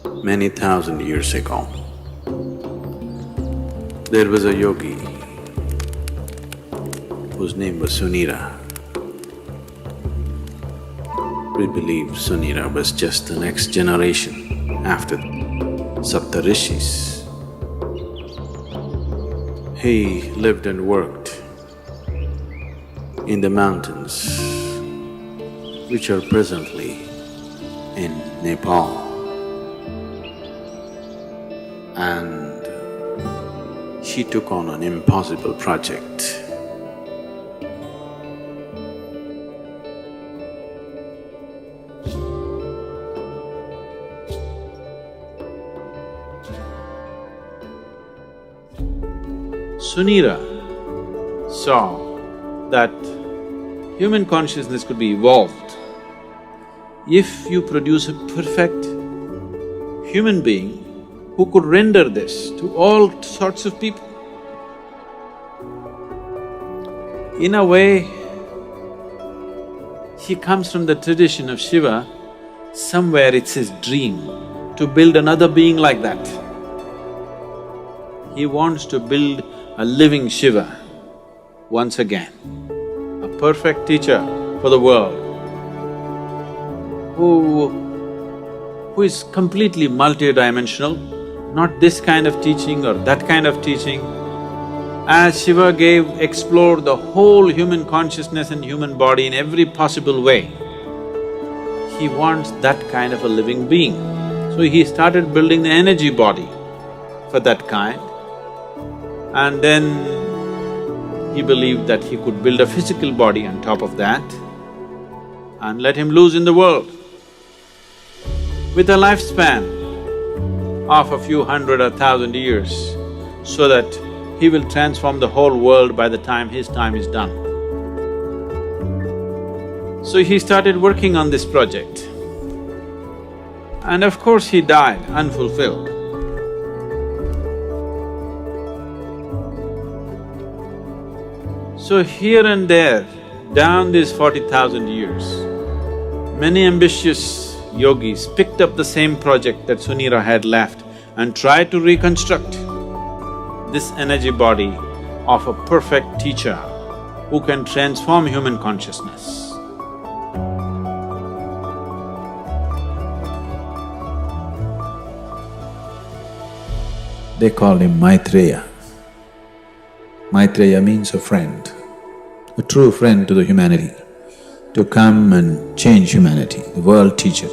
Many thousand years ago, there was a yogi whose name was Sunira. We believe Sunira was just the next generation after Saptarishis. He lived and worked in the mountains which are presently in Nepal. And he took on an impossible project. Sunira saw that human consciousness could be evolved if you produce a perfect human being who could render this to all sorts of people. In a way, he comes from the tradition of Shiva. Somewhere it's his dream to build another being like that. He wants to build a living Shiva once again, a perfect teacher for the world, who is completely multidimensional, not this kind of teaching or that kind of teaching. As Shiva explored the whole human consciousness and human body in every possible way, he wants that kind of a living being. So he started building the energy body for that kind. And then he believed that he could build a physical body on top of that and let him loose in the world. With a lifespan of a few hundred or thousand years, so that he will transform the whole world by the time his time is done. So he started working on this project. And of course he died unfulfilled. So here and there, down these 40,000 years, many ambitious yogis picked up the same project that Sunira had left and tried to reconstruct this energy body of a perfect teacher who can transform human consciousness. They called him Maitreya. Maitreya means a friend, a true friend to the humanity, to come and change humanity, the world teacher.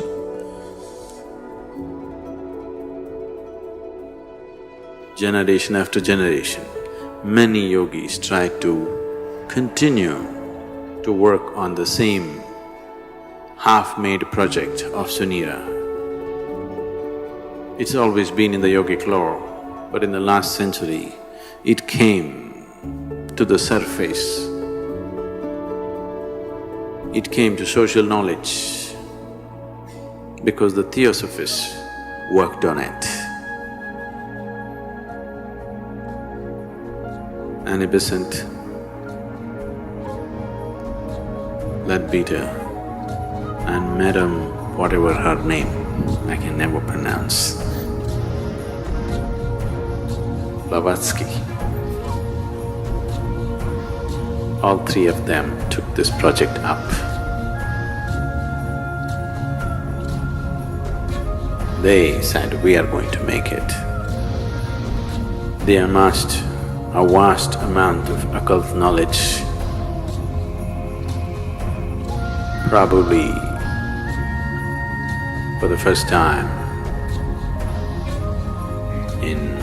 Generation after generation, many yogis tried to continue to work on the same half-made project of Sunira. It's always been in the yogic lore, but in the last century, it came to the surface. It came to social knowledge because the Theosophists worked on it. Annie Besant, Leadbeater, and Madam whatever her name, I can never pronounce, Blavatsky. All three of them took this project up. They said, we are going to make it. They amassed a vast amount of occult knowledge, probably for the first time in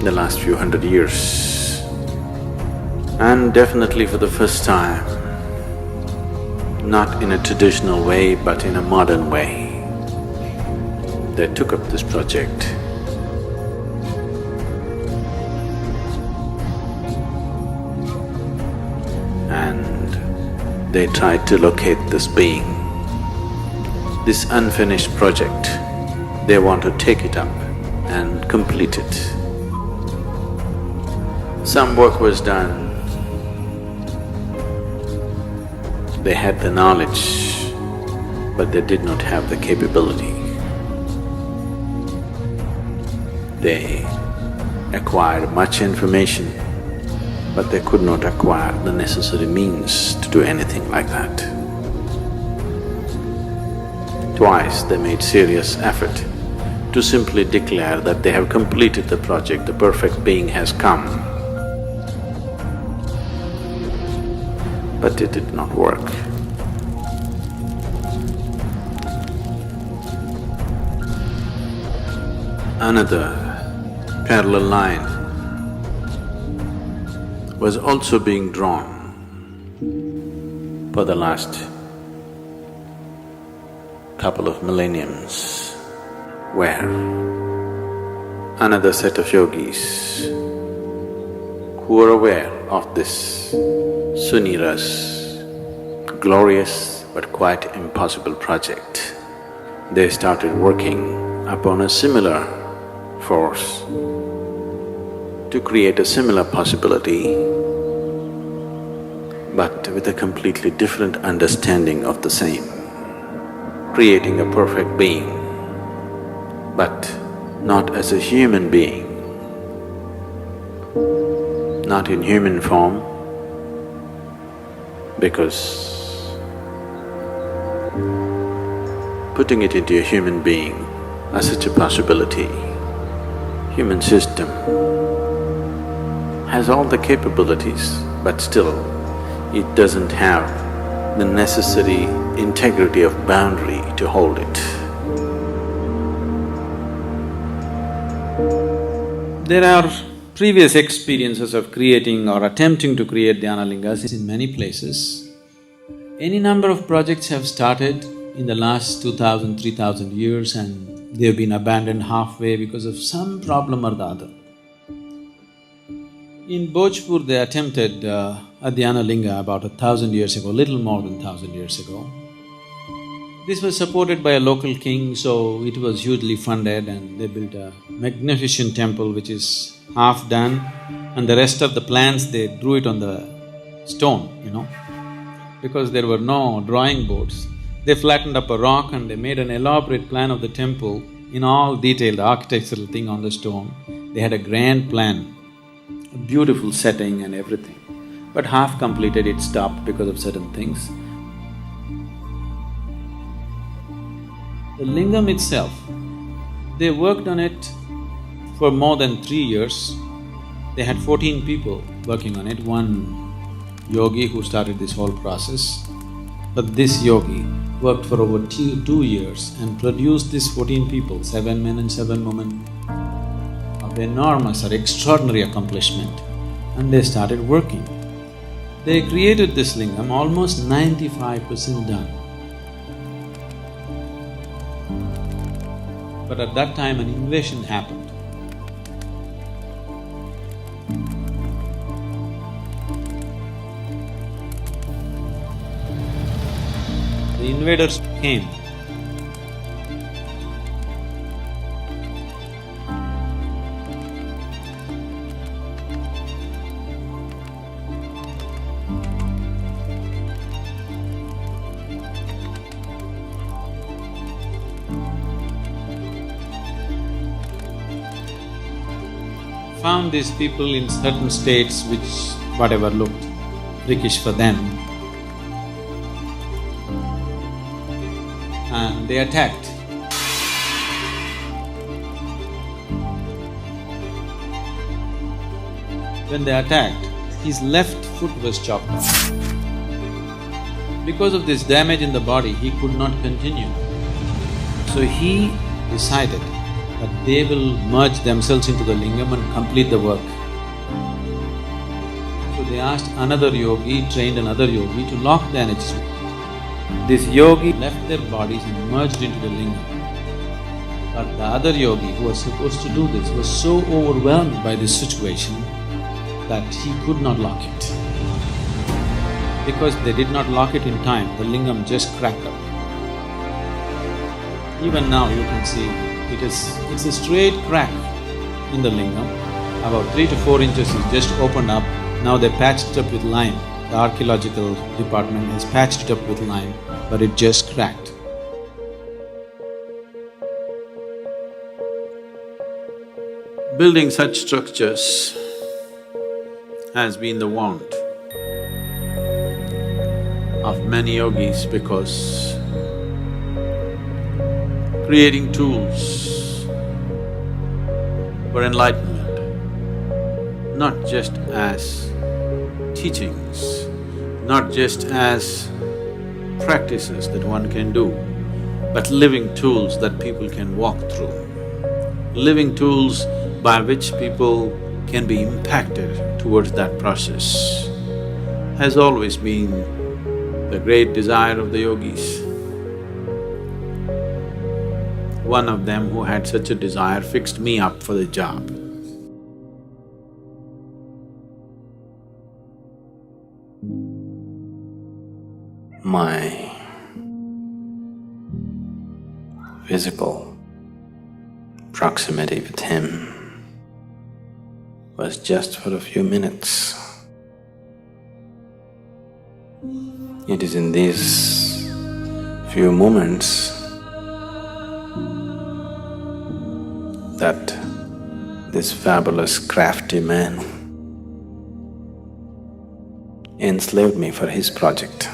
the last few hundred years. And definitely for the first time, not in a traditional way but in a modern way, they took up this project. And they tried to locate this being, this unfinished project. They want to take it up and complete it. Some work was done. They had the knowledge, but they did not have the capability. They acquired much information, but they could not acquire the necessary means to do anything like that. Twice they made serious effort to simply declare that they have completed the project, the perfect being has come. But it did not work. Another parallel line was also being drawn for the last couple of millenniums, where another set of yogis who were aware of this Sunira's glorious but quite impossible project, they started working upon a similar force to create a similar possibility, but with a completely different understanding of the same, creating a perfect being, but not as a human being, not in human form, because putting it into a human being as such a possibility, human system has all the capabilities, but still it doesn't have the necessary integrity of boundary to hold it. There are previous experiences of creating or attempting to create Dhyanalingas in many places. Any number of projects have started in the last 2000, 3000 years and they've been abandoned halfway because of some problem or the other. In Bhojpur, they attempted a Dhyanalinga about 1,000 years ago, little more than 1,000 years ago. This was supported by a local king, so it was hugely funded and they built a magnificent temple which is half done and the rest of the plans they drew it on the stone, because there were no drawing boards. They flattened up a rock and they made an elaborate plan of the temple in all detail, the architectural thing on the stone. They had a grand plan, a beautiful setting and everything. But half completed, it stopped because of certain things. The lingam itself, they worked on it for more than 3 years. They had 14 people working on it, one yogi who started this whole process. But this yogi worked for over 2 years and produced these 14 people, 7 men and 7 women, of enormous or extraordinary accomplishment, and they started working. They created this lingam almost 95% done. But at that time an invasion happened. The invaders came. Found these people in certain states which whatever looked prickish for them, and they attacked. When they attacked, his left foot was chopped off. Because of this damage in the body, he could not continue. So he decided that they will merge themselves into the lingam and complete the work. So they asked another yogi, trained another yogi to lock the energies. This yogi left their bodies and merged into the lingam. But the other yogi who was supposed to do this was so overwhelmed by this situation that he could not lock it. Because they did not lock it in time, the lingam just cracked up. Even now you can see it's a straight crack in the lingam, about 3 to 4 inches is just opened up. Now they patched it up with lime. The archaeological department has patched it up with lime, but it just cracked. Building such structures has been the want of many yogis because creating tools for enlightenment, not just as teachings, not just as practices that one can do, but living tools that people can walk through, living tools by which people can be impacted towards that process, has always been the great desire of the yogis. One of them who had such a desire fixed me up for the job. My physical proximity with him was just for a few minutes. It is in these few moments that this fabulous crafty man enslaved me for his project.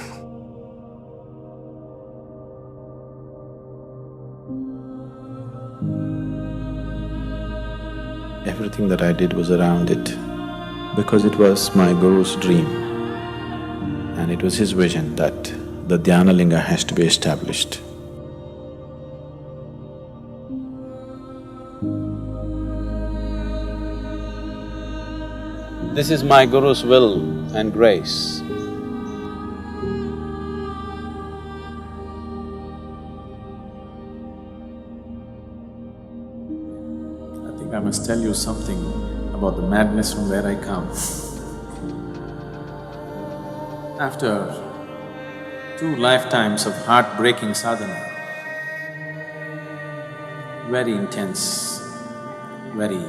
Everything that I did was around it because it was my Guru's dream and it was his vision that the Dhyanalinga has to be established. This is my Guru's will and grace. I think I must tell you something about the madness from where I come. After 2 lifetimes of heartbreaking sadhana, very intense, very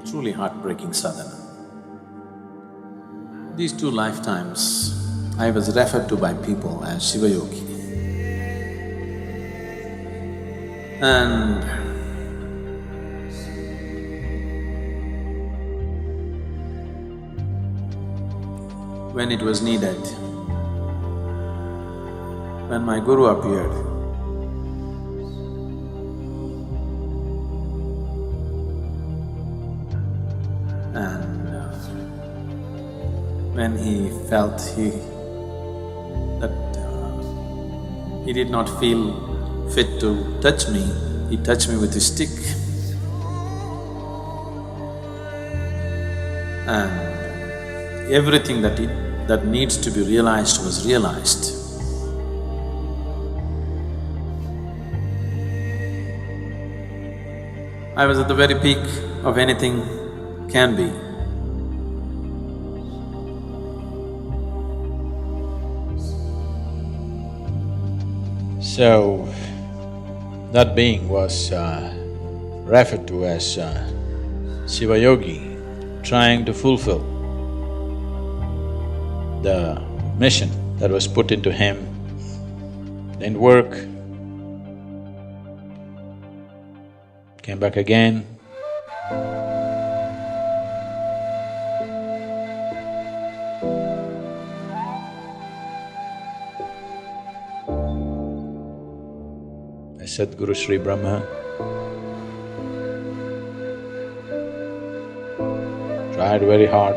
truly heartbreaking sadhana. These 2 lifetimes, I was referred to by people as Shiva Yogi. And when it was needed, when my Guru appeared, and when he felt he did not feel fit to touch me, he touched me with his stick. And everything that needs to be realized was realized. I was at the very peak of anything can be. So, that being was referred to as Shiva Yogi, trying to fulfill the mission that was put into him. Didn't work, came back again. Sadhguru Sri Brahma tried very hard,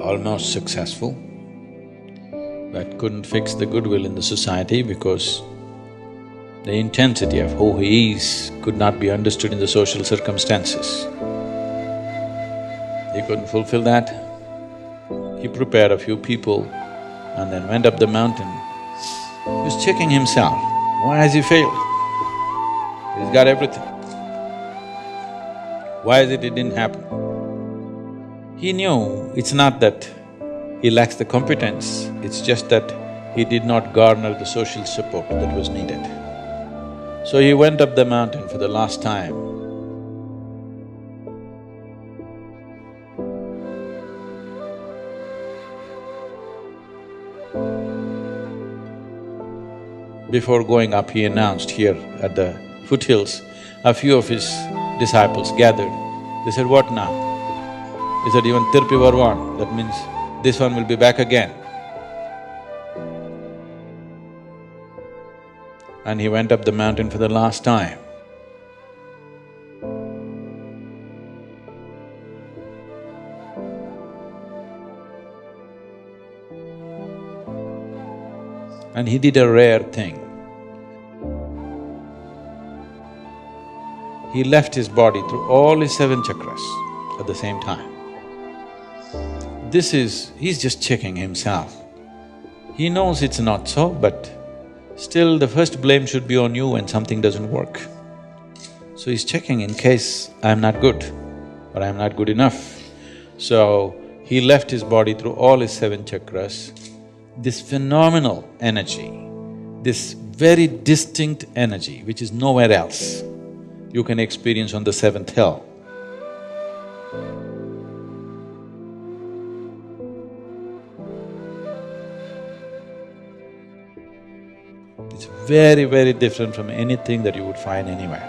almost successful, but couldn't fix the goodwill in the society because the intensity of who he is could not be understood in the social circumstances. He couldn't fulfill that. He prepared a few people and then went up the mountain. He was checking himself, why has he failed? He's got everything. Why is it didn't happen? He knew it's not that he lacks the competence, it's just that he did not garner the social support that was needed. So he went up the mountain for the last time. Before going up, he announced here at the foothills a few of his disciples gathered. They said, "What now?" He said, "Even Tirpi Varwan, that means this one will be back again." And he went up the mountain for the last time. And he did a rare thing. He left his body through all his 7 chakras at the same time. He's just checking himself. He knows it's not so, but still the first blame should be on you when something doesn't work. So he's checking in case I'm not good or I'm not good enough. So he left his body through all his 7 chakras. This phenomenal energy, this very distinct energy which is nowhere else, you can experience on the 7th hill. It's very, very different from anything that you would find anywhere.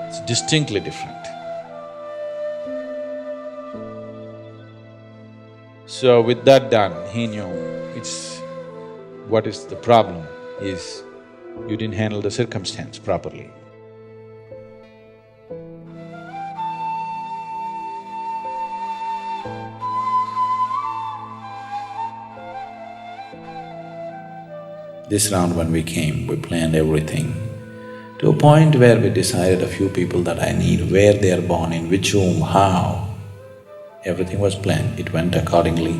It's distinctly different. So with that done, he knew what is the problem is you didn't handle the circumstance properly. This round when we came, we planned everything to a point where we decided a few people that I need, where they are born, in which room, how. Everything was planned, it went accordingly.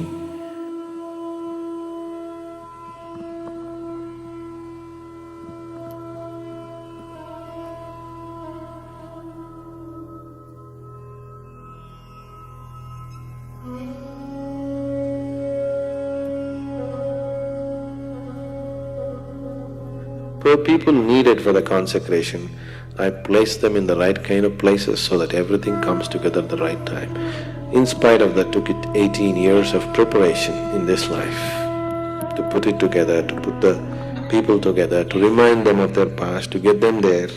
For people needed for the consecration, I placed them in the right kind of places so that everything comes together at the right time. In spite of that, took it 18 years of preparation in this life to put it together, to put the people together, to remind them of their past, to get them there.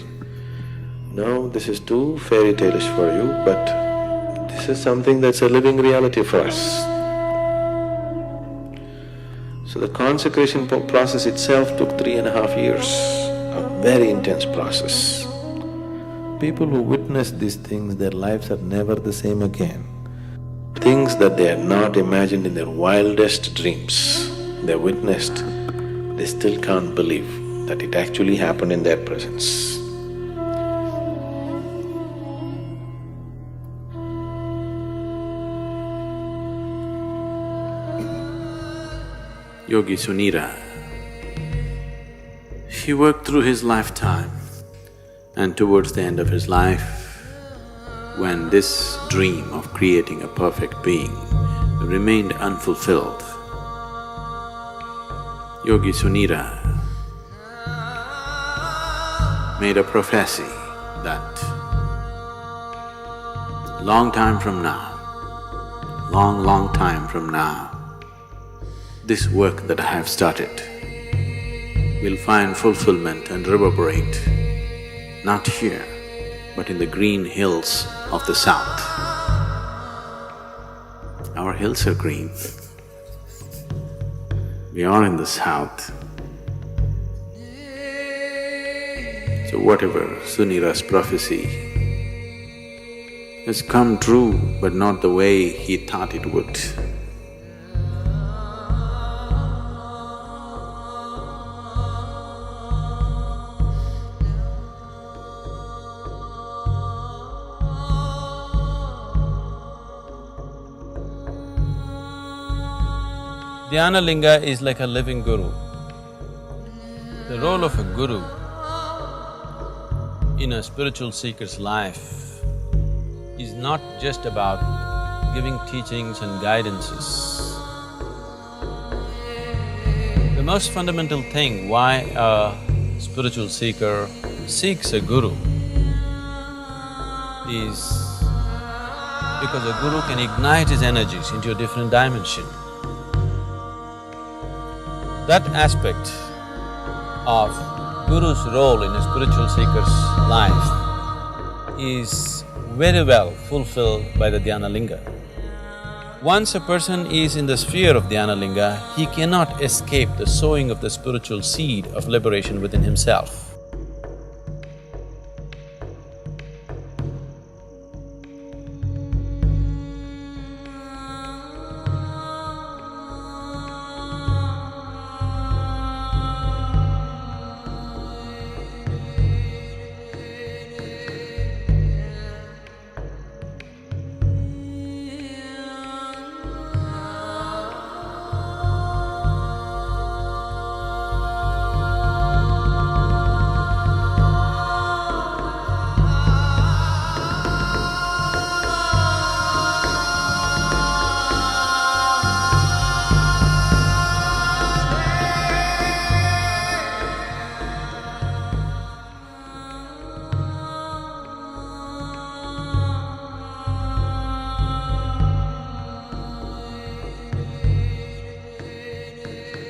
No, this is too fairy tale-ish for you, but this is something that's a living reality for us. So the consecration process itself took 3.5 years, a very intense process. People who witness these things, their lives are never the same again. Things that they had not imagined in their wildest dreams, they witnessed, they still can't believe that it actually happened in their presence. Yogi Sunira, he worked through his lifetime, and towards the end of his life, when this dream of creating a perfect being remained unfulfilled, Yogi Sunira made a prophecy that long time from now, long time from now, this work that I have started will find fulfillment and reverberate, not here, but in the green hills of the south. Our hills are green. We are in the south. So whatever Sunira's prophecy has come true, but not the way he thought it would. Dhyanalinga is like a living guru. The role of a guru in a spiritual seeker's life is not just about giving teachings and guidances. The most fundamental thing why a spiritual seeker seeks a guru is because a guru can ignite his energies into a different dimension. That aspect of Guru's role in a spiritual seeker's life is very well fulfilled by the Dhyanalinga. Once a person is in the sphere of Dhyanalinga, he cannot escape the sowing of the spiritual seed of liberation within himself.